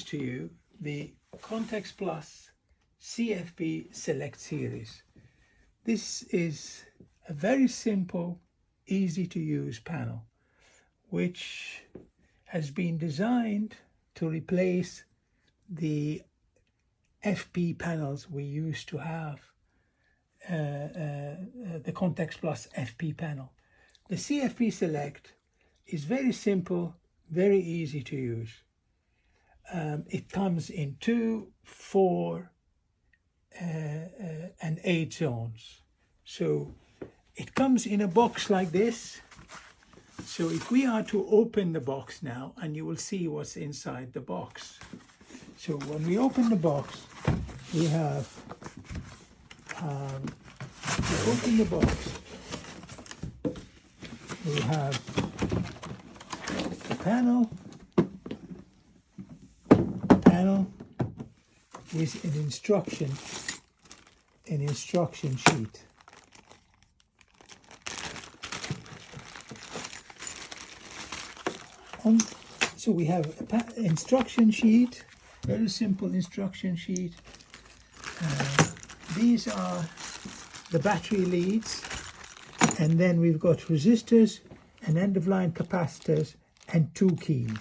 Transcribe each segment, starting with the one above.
to you the Context Plus CFP Select series. This is a very simple, easy to use panel which has been designed to replace the FP panels we used to have, the Context Plus FP panel. The CFP Select is very simple, very easy to use. It comes in 2, 4, and 8 zones. So it comes in a box like this. So if we are to open the box now, and you will see what's inside the box. So when we open the box, we have, we have the panel with an instruction sheet. So we have an instruction sheet, very simple instruction sheet. These are the battery leads, and then we've got resistors and end-of-line capacitors and 2 keys.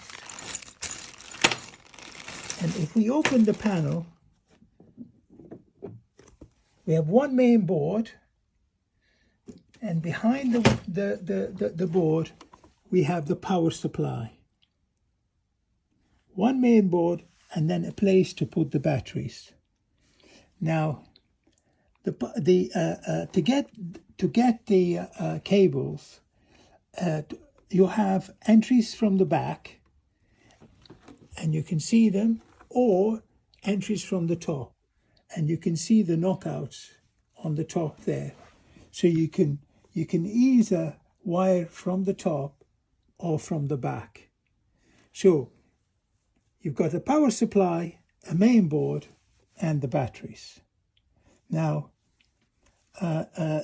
And if we open the panel, we have one main board, and behind the board we have the power supply. One main board and then a place to put the batteries. Now, to get the cables, you have entries from the back, and you can see them, or entries from the top, and you can see the knockouts on the top there. So you can either wire from the top or from the back. So you've got a power supply, a main board, and the batteries. Now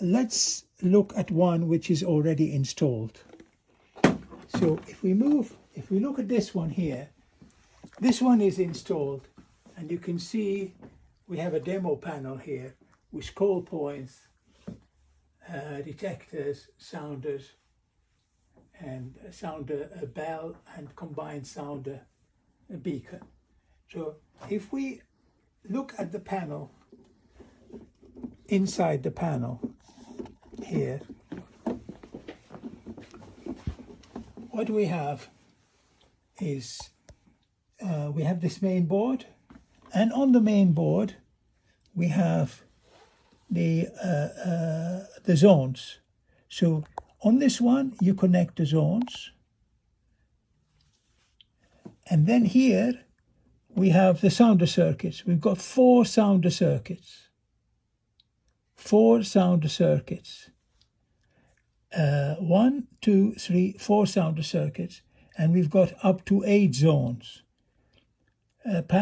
let's look at one which is already installed. So if we look at this one here, this one is installed, and you can see we have a demo panel here with call points, detectors, sounders, and a sounder, a bell, and combined sounder, a beacon. So if we look at the panel, inside the panel here, what we have is we have this main board, and on the main board we have the zones. So on this one you connect the zones, and then here we have the sounder circuits. We've got 4 sounder circuits. 4 sounder circuits. 1, 2, 3, 4 sounder circuits, and we've got up to 8 zones.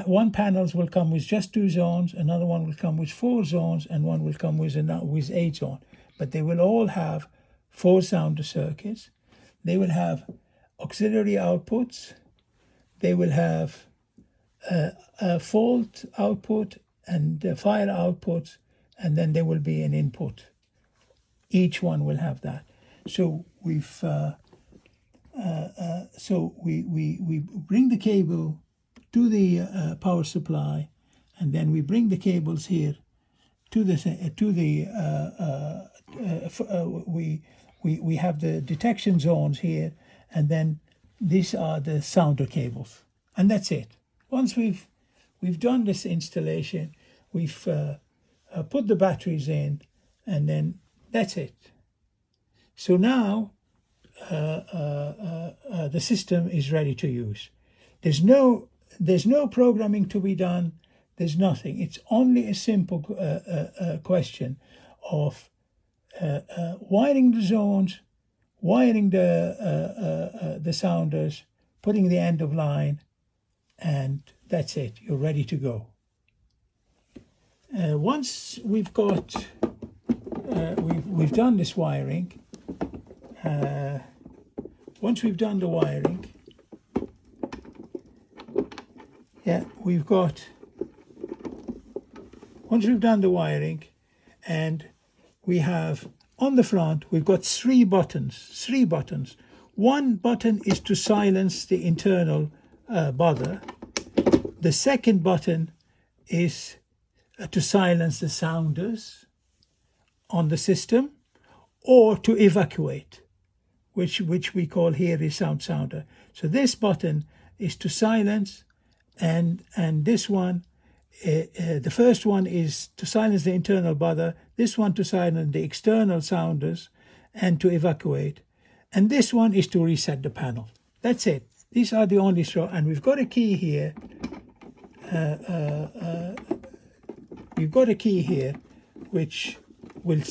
One panels will come with just 2 zones, another one will come with 4 zones, and one will come with 8 zones. But they will all have 4 sounder circuits. They will have auxiliary outputs. They will have a fault output and fire outputs, and then there will be an input. Each one will have that. So we bring the cable to the power supply, and then we bring the cables here to we have the detection zones here, and then these are the sounder cables, and that's it. Once we've done this installation, we've put the batteries in, and then that's it. So now the system is ready to use. There's no programming to be done. There's nothing. It's only a simple question of wiring the zones, wiring the sounders, putting the end of line, and that's it. You're ready to go. Once we've got we've done this wiring, once we've done the wiring, Yeah, we've got, once we've done the wiring, and we have on the front, we've got three buttons. One button is to silence the internal bother. The second button is to silence the sounders on the system, or to evacuate, which we call here is sound sounder. So this button is to silence, and this one, the first one is to silence the internal bother, this one to silence the external sounders and to evacuate, and this one is to reset the panel. That's it. These are the only and we've got a key here. We've got a key here which will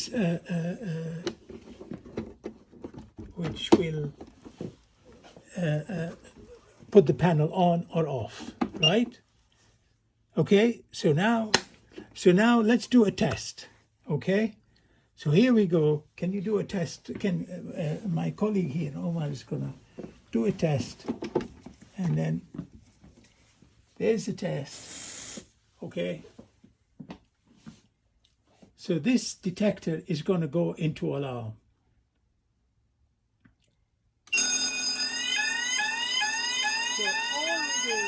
put the panel on or off, right? Okay, so now let's do a test. Okay, so here we go. Can you do a test? Can my colleague here, Omar, is gonna do a test, and then there's the test. Okay, so this detector is going to go into alarm. So all we do,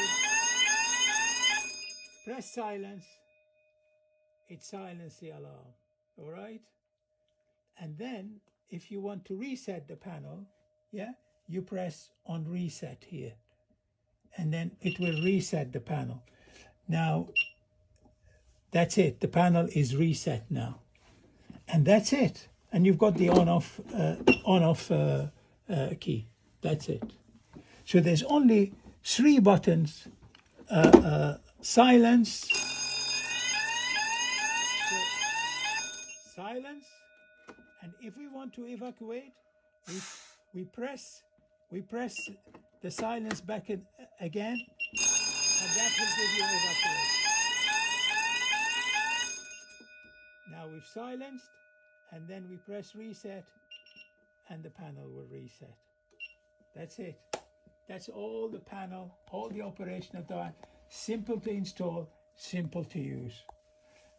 press silence, it silences the alarm, all right? And then if you want to reset the panel, yeah, you press on reset here, and then it will reset the panel. Now, that's it. The panel is reset now, and that's it. And you've got the on-off key. That's it. So there's only three buttons: silence, silence, and if we want to evacuate, we press the silence back again, and that will give you evacuation. Now we've silenced, and then we press reset, and the panel will reset. That's it. That's all the panel, all the operation of that. Simple to install, simple to use.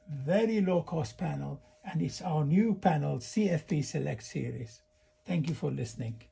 Very low cost panel, and it's our new panel, CFP Select series. Thank you for listening.